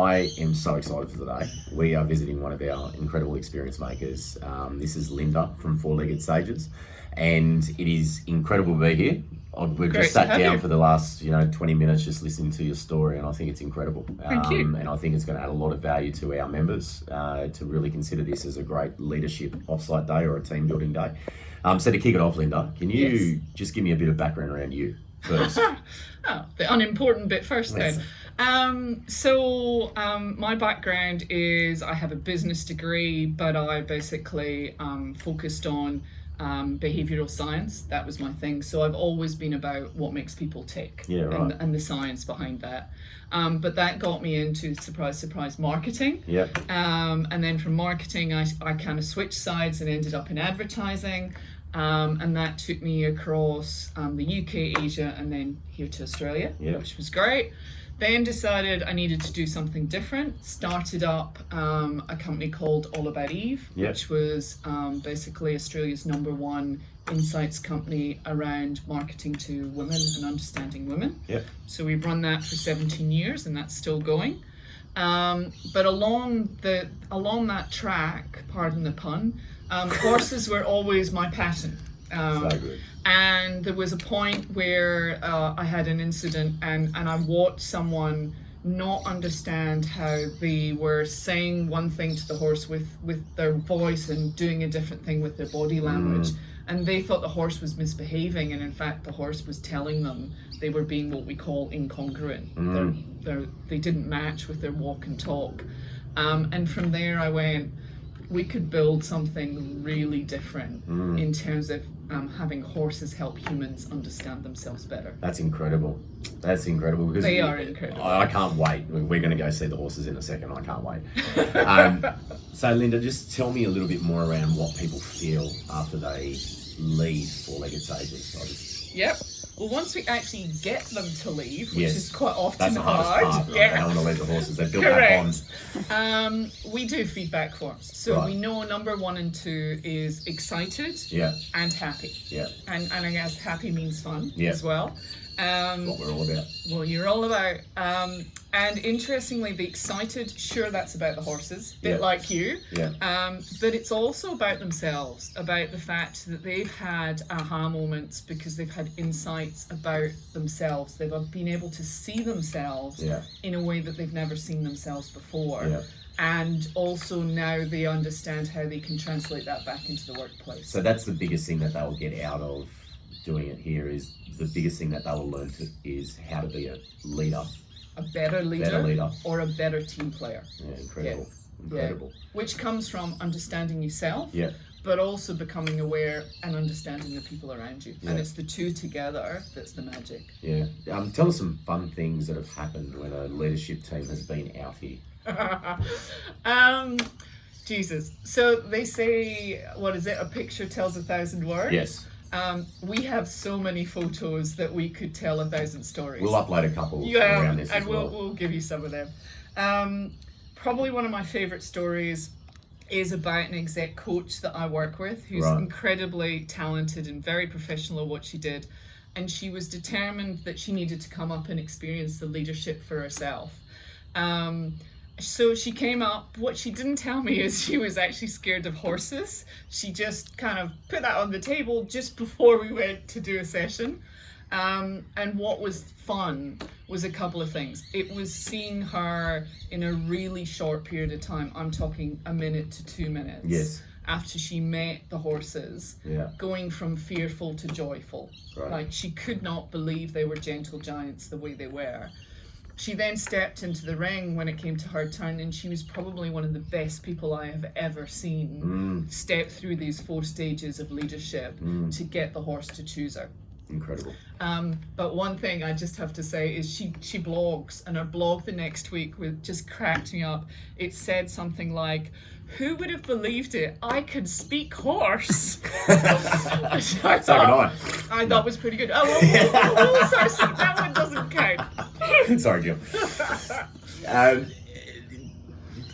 I am so excited for today. We are visiting one of our incredible experience makers. This is Linda from Four-Legged Sages, and it is incredible to be here. We've just sat down for the last 20 minutes just listening to your story, and I think it's incredible. Thank you. And I think it's going to add a lot of value to our members to really consider this as a great leadership offsite day or a team building day. So to kick it off, Linda, can you just give me a bit of background around you first? The unimportant bit first then. My background is I have a business degree, but I basically focused on behavioral science. That was my thing. So I've always been about what makes people tick and the science behind that. But that got me into, surprise, marketing. And then from marketing, I kind of switched sides and ended up in advertising. And that took me across the UK, Asia, and then here to Australia, which was great. Then decided I needed to do something different. Started up a company called All About Eve, which was basically Australia's #1 insights company around marketing to women and understanding women. So we've run that for 17 years, and that's still going. But along that track, pardon the pun, horses were always my passion. So good. And there was a point where I had an incident and I watched someone not understand how they were saying one thing to the horse with their voice and doing a different thing with their body language. And they thought the horse was misbehaving, and in fact the horse was telling them they were being what we call incongruent. They didn't match with their walk and talk. And from there I went, we could build something really different in terms of having horses help humans understand themselves better. That's incredible. That's incredible. Because they are incredible. I can't wait. We're going to go see the horses in a second. I can't wait. So Linda, just tell me a little bit more around what people feel after they leave Four-Legged Sages. Well, once we actually get them to leave, which is quite often that's the hard. Part, right? They don't want to leave the horses. They build that bond. We do feedback forms. So we know number 1 and 2 is excited and happy. And I guess happy means fun as well. That's what we're all about. Well, you're all about. And interestingly, the excited, sure, that's about the horses, a bit like you. But it's also about themselves, about the fact that they've had aha moments because they've had insights about themselves. They've been able to see themselves in a way that they've never seen themselves before. And also now they understand how they can translate that back into the workplace. So that's the biggest thing that they'll get out of doing it here, is the biggest thing that they will learn is how to be a leader. A better leader or a better team player. Incredible. Which comes from understanding yourself, but also becoming aware and understanding the people around you. And it's the two together that's the magic. Tell us some fun things that have happened when a leadership team has been out here. Jesus. So they say, what is it? A picture tells 1,000 words. Yes. We have so many photos that we could tell 1,000 stories. We'll upload a couple around this and as well. we'll give you some of them. Probably one of my favorite stories is about an exec coach that I work with who's incredibly talented and very professional at what she did. And she was determined that she needed to come up and experience the leadership for herself. So she came up. What she didn't tell me is she was actually scared of horses. She just kind of put that on the table just before we went to do a session. And what was fun was a couple of things. It was seeing her in a really short period of time. I'm talking a minute to 2 minutes. After she met the horses, going from fearful to joyful. Like she could not believe they were gentle giants the way they were. She then stepped into the ring when it came to her turn, and she was probably one of the best people I have ever seen step through these 4 stages of leadership to get the horse to choose her. Incredible. But one thing I just have to say is she blogs, and her blog the next week just cracked me up. It said something like, "Who would have believed it? I could speak horse." I thought was pretty good. Sorry, that one doesn't count. Sorry, Jill.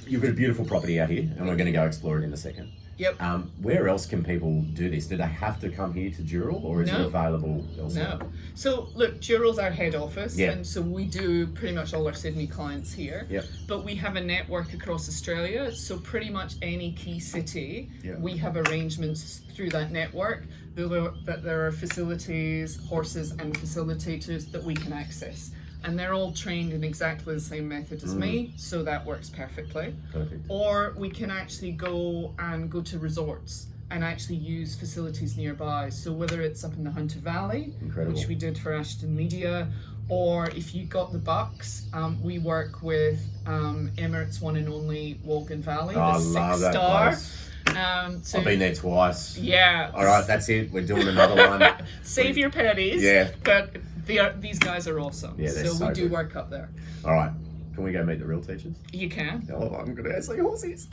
You've got a beautiful property out here, and we're going to go explore it in a second. Yep. Where else can people do this? Do they have to come here to Dural, or is it available elsewhere? No. So look, Dural's our head office, Yeah. and so we do pretty much all our Sydney clients here. Yep. But we have a network across Australia, so pretty much any key city, we have arrangements through that network that there are facilities, horses, and facilitators that we can access. And they're all trained in exactly the same method as me, so that works perfectly. Perfect. Or we can actually go to resorts and actually use facilities nearby. So whether it's up in the Hunter Valley, which we did for Ashton Media, or if you got the bucks, we work with Emirates' one and only Wolgan Valley, the I love that 6-star. place. I've been there twice. Yeah. All right, that's it. We're doing another one. Save your pennies. Yeah. But these guys are awesome. Yeah, they're so we do good. work up there. All right. Can we go meet the real teachers? You can. Oh, I'm going to ask like horses.